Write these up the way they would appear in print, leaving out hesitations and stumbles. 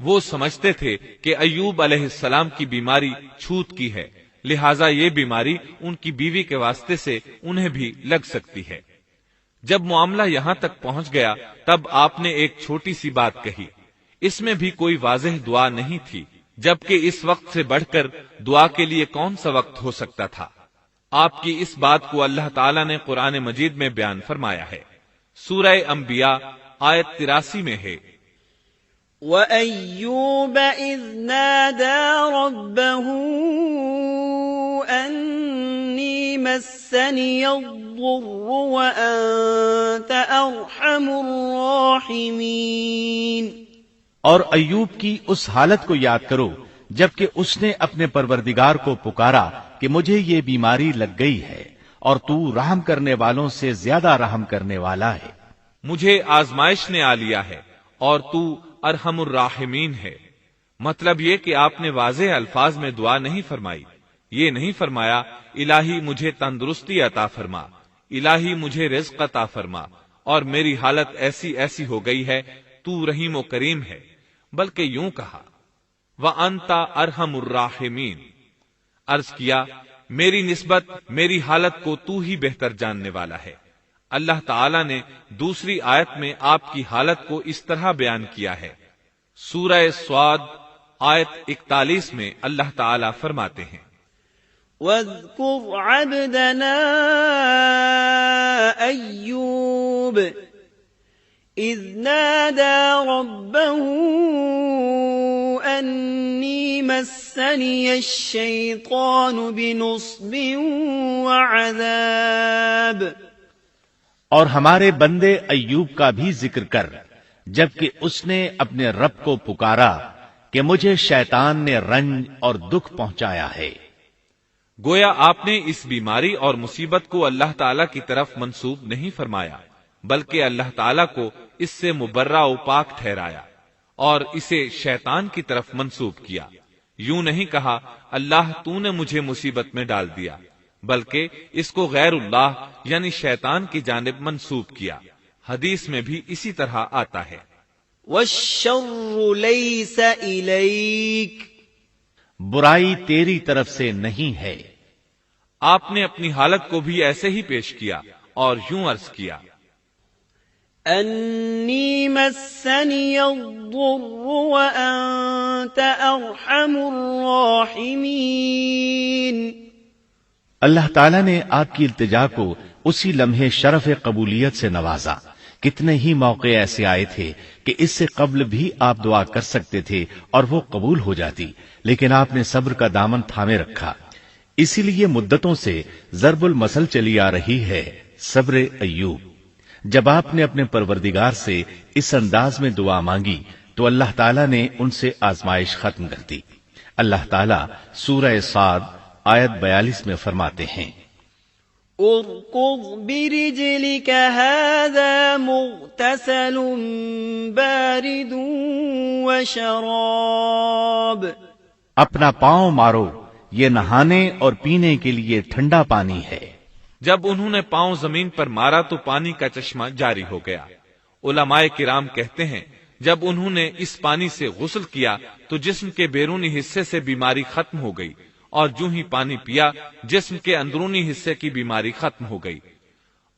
وہ سمجھتے تھے کہ ایوب علیہ السلام کی بیماری چھوت کی ہے، لہٰذا یہ بیماری ان کی بیوی کے واسطے سے انہیں بھی لگ سکتی ہے۔ جب معاملہ یہاں تک پہنچ گیا تب آپ نے ایک چھوٹی سی بات کہی، اس میں بھی کوئی واضح دعا نہیں تھی، جبکہ اس وقت سے بڑھ کر دعا کے لیے کون سا وقت ہو سکتا تھا۔ آپ کی اس بات کو اللہ تعالیٰ نے قرآن مجید میں بیان فرمایا ہے۔ سورہ انبیاء آیت 83 میں ہے، وَأَيُّوبَ إِذْ نَادَى رَبَّهُ أَنِّي مَسَّنِيَ الضُّرُّ وَأَنْتَ أَرْحَمُ الرَّاحِمِينَ۔ اور ایوب کی اس حالت کو یاد کرو جبکہ اس نے اپنے پروردگار کو پکارا کہ مجھے یہ بیماری لگ گئی ہے اور تو رحم کرنے والوں سے زیادہ رحم کرنے والا ہے۔ مجھے آزمائش نے آ لیا ہے اور تو ارحم الراحمین ہے۔ مطلب یہ کہ آپ نے واضح الفاظ میں دعا نہیں فرمائی، یہ نہیں فرمایا الہی مجھے تندرستی عطا فرما، الہی مجھے رزق عطا فرما اور میری حالت ایسی ایسی ہو گئی ہے، تو رحیم و کریم ہے، بلکہ یوں کہا وَأَنْتَ أَرْحَمُ الرَّاحِمِينَ، عرض کیا میری نسبت میری حالت کو تو ہی بہتر جاننے والا ہے۔ اللہ تعالیٰ نے دوسری آیت میں آپ کی حالت کو اس طرح بیان کیا ہے۔ سورہ صاد آیت 41 میں اللہ تعالیٰ فرماتے ہیں، وَاذْكُرْ عَبْدَنَا أَيُّوبَ إِذْ نَادَى رَبَّهُ أَنِّي مَسَّنِيَ الشَّيْطَانُ بِنُصْبٍ وَعَذَابٍ۔ اور ہمارے بندے ایوب کا بھی ذکر کر جبکہ اس نے اپنے رب کو پکارا کہ مجھے شیطان نے رنج اور دکھ پہنچایا ہے۔ گویا آپ نے اس بیماری اور مصیبت کو اللہ تعالیٰ کی طرف منسوب نہیں فرمایا، بلکہ اللہ تعالیٰ کو اس سے مبرہ و پاک ٹھہرایا اور اسے شیطان کی طرف منسوب کیا۔ یوں نہیں کہا اللہ تو نے مجھے مصیبت میں ڈال دیا، بلکہ اس کو غیر اللہ یعنی شیطان کی جانب منسوب کیا۔ حدیث میں بھی اسی طرح آتا ہے، وَالشَّرُّ لَيْسَ إِلَيْكَ، برائی تیری طرف سے نہیں ہے۔ آپ نے اپنی حالت کو بھی ایسے ہی پیش کیا اور یوں عرض کیا، أَنِّي مَسَّنِيَ الضُّرُّ وَأَنْتَ أَرْحَمُ الرَّاحِمِينَ۔ اللہ تعالیٰ نے آپ کی التجا کو اسی لمحے شرف قبولیت سے نوازا۔ کتنے ہی موقع ایسے آئے تھے کہ اس سے قبل بھی آپ دعا کر سکتے تھے اور وہ قبول ہو جاتی، لیکن آپ نے صبر کا دامن تھامے رکھا۔ اسی لیے مدتوں سے ضرب المثل چلی آ رہی ہے صبر ایوب۔ جب آپ نے اپنے پروردگار سے اس انداز میں دعا مانگی تو اللہ تعالیٰ نے ان سے آزمائش ختم کر دی۔ اللہ تعالیٰ سورہ صاد آیت 42 میں فرماتے ہیں، ارکض برجلک هذا مغتسل بارد وشراب۔ اپنا پاؤں مارو، یہ نہانے اور پینے کے لیے ٹھنڈا پانی ہے۔ جب انہوں نے پاؤں زمین پر مارا تو پانی کا چشمہ جاری ہو گیا۔ علماء کرام کہتے ہیں جب انہوں نے اس پانی سے غسل کیا تو جسم کے بیرونی حصے سے بیماری ختم ہو گئی، اور جو ہی پانی پیا جسم کے اندرونی حصے کی بیماری ختم ہو گئی،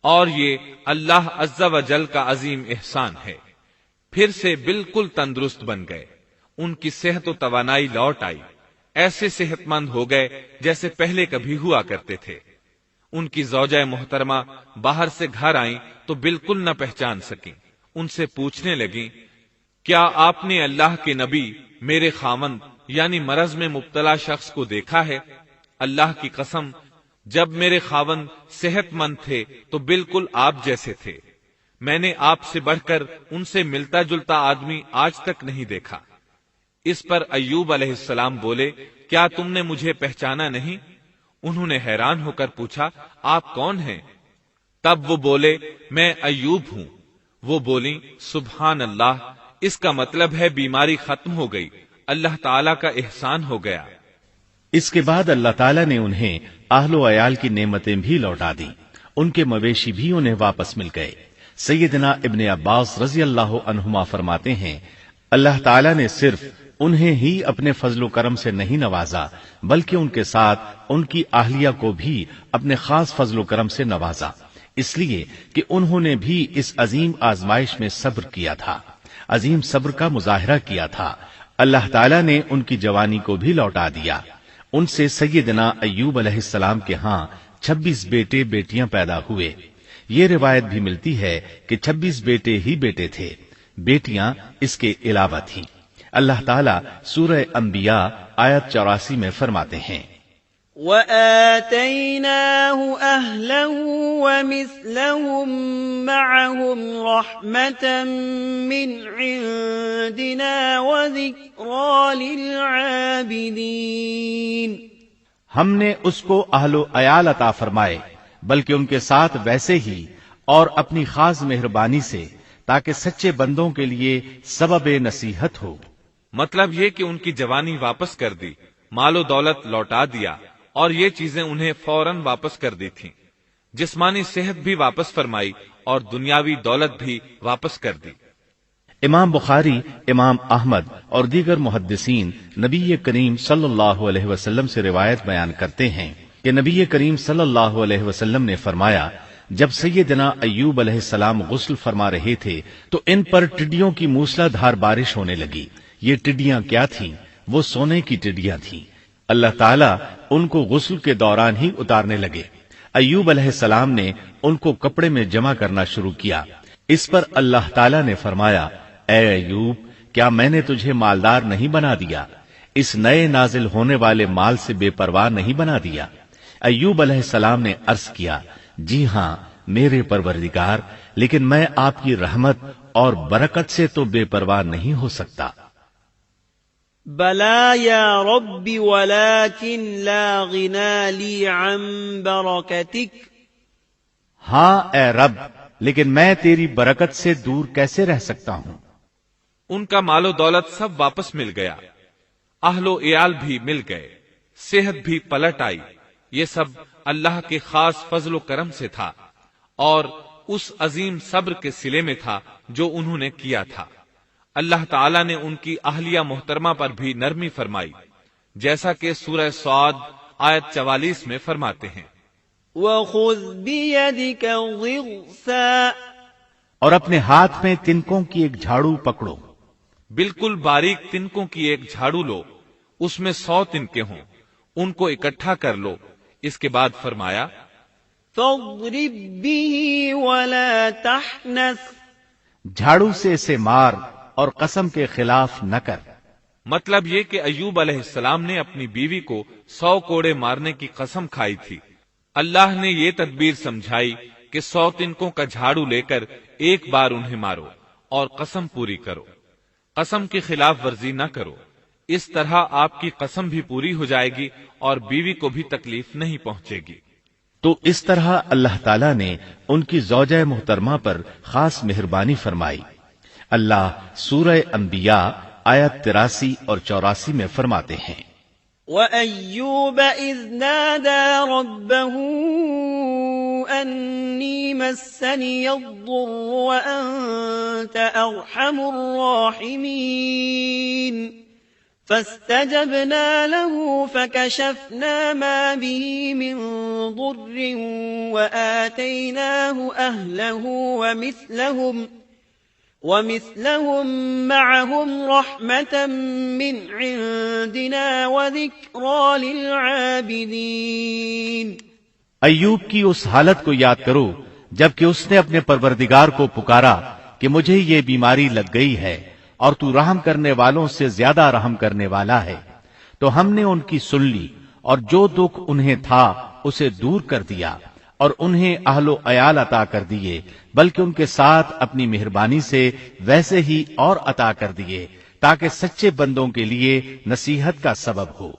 اور یہ اللہ عز و جل کا عظیم احسان ہے۔ پھر سے بالکل تندرست بن گئے، ان کی صحت و توانائی لوٹ آئی، ایسے صحت مند ہو گئے جیسے پہلے کبھی ہوا کرتے تھے۔ ان کی زوجہ محترمہ باہر سے گھر آئیں تو بالکل نہ پہچان سکیں۔ ان سے پوچھنے لگیں، کیا آپ نے اللہ کے نبی میرے خاوند یعنی مرض میں مبتلا شخص کو دیکھا ہے؟ اللہ کی قسم جب میرے خاوند صحت مند تھے تو بالکل آپ جیسے تھے، میں نے آپ سے بڑھ کر ان سے ملتا جلتا آدمی آج تک نہیں دیکھا۔ اس پر ایوب علیہ السلام بولے، کیا تم نے مجھے پہچانا نہیں؟ انہوں نے حیران ہو کر پوچھا، آپ کون ہیں؟ تب وہ بولے، میں ایوب ہوں۔ وہ بولی، سبحان اللہ، اس کا مطلب ہے بیماری ختم ہو گئی، اللہ تعالیٰ کا احسان ہو گیا۔ اس کے بعد اللہ تعالیٰ نے انہیں اہل و عیال کی نعمتیں بھی لوٹا دیں، ان کے مویشی بھی انہیں واپس مل گئے۔ سیدنا ابن عباس رضی اللہ عنہما فرماتے ہیں، اللہ تعالیٰ نے صرف انہیں ہی اپنے فضل و کرم سے نہیں نوازا بلکہ ان کے ساتھ ان کی اہلیہ کو بھی اپنے خاص فضل و کرم سے نوازا، اس لیے کہ انہوں نے بھی اس عظیم آزمائش میں صبر کیا تھا، عظیم صبر کا مظاہرہ کیا تھا۔ اللہ تعالیٰ نے ان کی جوانی کو بھی لوٹا دیا۔ ان سے سیدنا ایوب علیہ السلام کے ہاں 26 بیٹے بیٹیاں پیدا ہوئے۔ یہ روایت بھی ملتی ہے کہ 26 بیٹے ہی بیٹے تھے، بیٹیاں اس کے علاوہ تھیں۔ اللہ تعالیٰ سورہ انبیاء آیت 84 میں فرماتے ہیں، وَآتَيْنَاهُ أَهْلَهُ وَمِثْلَهُم مَّعَهُمْ رَحْمَةً مِّنْ عِندِنَا وَذِكْرَىٰ لِلْعَابِدِينَ۔ ہم نے اس کو اہل و عیال عطا فرمائے، بلکہ ان کے ساتھ ویسے ہی اور اپنی خاص مہربانی سے، تاکہ سچے بندوں کے لیے سبب نصیحت ہو۔ مطلب یہ کہ ان کی جوانی واپس کر دی، مال و دولت لوٹا دیا، اور یہ چیزیں انہیں فوراً واپس کر دی تھیں۔ جسمانی صحت بھی واپس فرمائی اور دنیاوی دولت بھی واپس کر دی۔ امام بخاری، امام احمد اور دیگر محدثین نبی کریم صلی اللہ علیہ وسلم سے روایت بیان کرتے ہیں کہ نبی کریم صلی اللہ علیہ وسلم نے فرمایا، جب سیدنا ایوب علیہ السلام غسل فرما رہے تھے تو ان پر ٹڈیوں کی موسلا دھار بارش ہونے لگی۔ یہ ٹڈیاں کیا تھیں؟ وہ سونے کی ٹڈیاں تھیں۔ اللہ تعالیٰ ان کو غسل کے دوران ہی اتارنے لگے۔ ایوب علیہ السلام نے ان کو کپڑے میں جمع کرنا شروع کیا۔ اس پر اللہ تعالیٰ نے فرمایا، اے ایوب، کیا میں نے تجھے مالدار نہیں بنا دیا؟ اس نئے نازل ہونے والے مال سے بے پرواہ نہیں بنا دیا؟ ایوب علیہ السلام نے عرض کیا، جی ہاں میرے پروردگار، لیکن میں آپ کی رحمت اور برکت سے تو بے پرواہ نہیں ہو سکتا۔ بلا یا رب ولكن لا غنى لي عن برکتک۔ ہاں اے رب، لیکن میں تیری برکت سے دور کیسے رہ سکتا ہوں؟ ان کا مال و دولت سب واپس مل گیا، اہل و عیال بھی مل گئے، صحت بھی پلٹ آئی۔ یہ سب اللہ کے خاص فضل و کرم سے تھا اور اس عظیم صبر کے صلے میں تھا جو انہوں نے کیا تھا۔ اللہ تعالیٰ نے ان کی اہلیہ محترمہ پر بھی نرمی فرمائی، جیسا کہ سورہ صاد آیت 44 میں فرماتے ہیں، وَخُذْ بِيَدِكَ ضِغْثًا، اور اپنے ہاتھ میں تنکوں کی ایک جھاڑو پکڑو۔ بالکل باریک تنکوں کی ایک جھاڑو لو، اس میں 100 تنکے ہوں، ان کو اکٹھا کر لو۔ اس کے بعد فرمایا، فَاضْرِب بِّهِ وَلَا تَحْنَثْ، جھاڑو سے اسے مار اور قسم کے خلاف نہ کر۔ مطلب یہ کہ ایوب علیہ السلام نے اپنی بیوی کو 100 کوڑے مارنے کی قسم کھائی تھی۔ اللہ نے یہ تدبیر سمجھائی کہ 100 تنکوں کا جھاڑو لے کر ایک بار انہیں مارو اور قسم پوری کرو، قسم کی خلاف ورزی نہ کرو۔ اس طرح آپ کی قسم بھی پوری ہو جائے گی اور بیوی کو بھی تکلیف نہیں پہنچے گی۔ تو اس طرح اللہ تعالیٰ نے ان کی زوجہ محترمہ پر خاص مہربانی فرمائی۔ اللہ سورہ انبیاء آیت 83 اور 84 میں فرماتے ہیں، وَأَيُّوبَ إِذْ نَادَى رَبَّهُ أَنِّي مَسَّنِيَ الضُّرُّ وَأَنْتَ أَرْحَمُ الرَّاحِمِينَ فَاسْتَجَبْنَا لَهُ فَكَشَفْنَا مَا بِهِ مِنْ ضُرٍّ وَآتَيْنَاهُ أَهْلَهُ وَمِثْلَهُمْ مَعَهُمْ رَحْمَةً مِّنْ عِنْدِنَا وَذِكْرَىٰ لِلْعَابِدِينَ۔ ایوب کی اس حالت کو یاد کرو جبکہ اس نے اپنے پروردگار کو پکارا کہ مجھے یہ بیماری لگ گئی ہے اور تو رحم کرنے والوں سے زیادہ رحم کرنے والا ہے۔ تو ہم نے ان کی سن لی اور جو دکھ انہیں تھا اسے دور کر دیا اور انہیں اہل و عیال عطا کر دیے، بلکہ ان کے ساتھ اپنی مہربانی سے ویسے ہی اور عطا کر دیے تاکہ سچے بندوں کے لیے نصیحت کا سبب ہو۔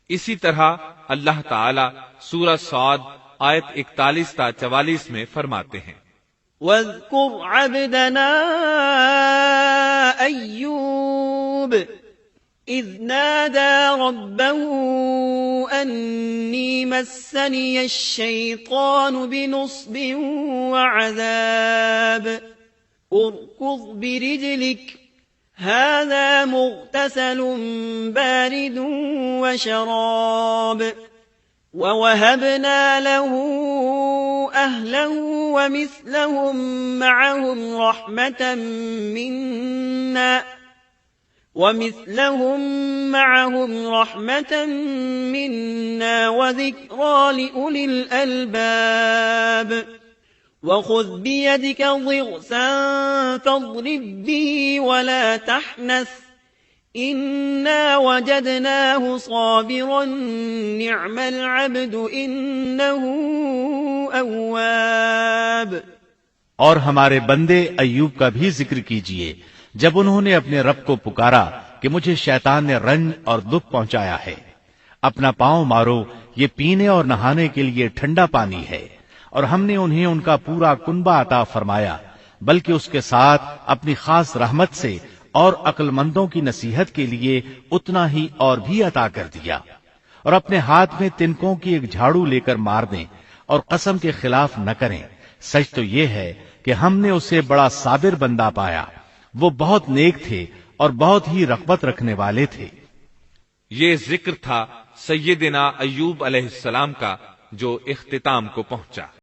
اسی طرح اللہ تعالی سورہ صاد آیت 41 تا 44 میں فرماتے ہیں، وَاذْكُرْ عَبْدَنَا أَيُّوبَ إِذْ نَادَى رَبَّهُ أَنِّي مَسَّنِيَ الشَّيْطَانُ بِنُصْبٍ وَعَذَابٍ ارْكُضْ بِرِجْلِكَ هذا مغتسل بارد وشراب ووهبنا له أهله ومثلهم معهم رحمة منا وذكرى لأولي الألباب وخذ بيدك ضغثا فاضرب به ولا تحنث إنا وجدناه صابرا نعم العبد إنه أواب۔ اور ہمارے بندے ایوب کا بھی ذکر کیجئے جب انہوں نے اپنے رب کو پکارا کہ مجھے شیطان نے رنج اور دکھ پہنچایا ہے، اپنا پاؤں مارو، یہ پینے اور نہانے کے لیے ٹھنڈا پانی ہے، اور ہم نے انہیں ان کا پورا کنبہ عطا فرمایا، بلکہ اس کے ساتھ اپنی خاص رحمت سے اور عقل مندوں کی نصیحت کے لیے اتنا ہی اور بھی عطا کر دیا۔ اور اپنے ہاتھ میں تنکوں کی ایک جھاڑو لے کر مار دیں اور قسم کے خلاف نہ کریں، سچ تو یہ ہے کہ ہم نے اسے بڑا صابر بندہ پایا، وہ بہت نیک تھے اور بہت ہی رغبت رکھنے والے تھے۔ یہ ذکر تھا سیدنا ایوب علیہ السلام کا جو اختتام کو پہنچا۔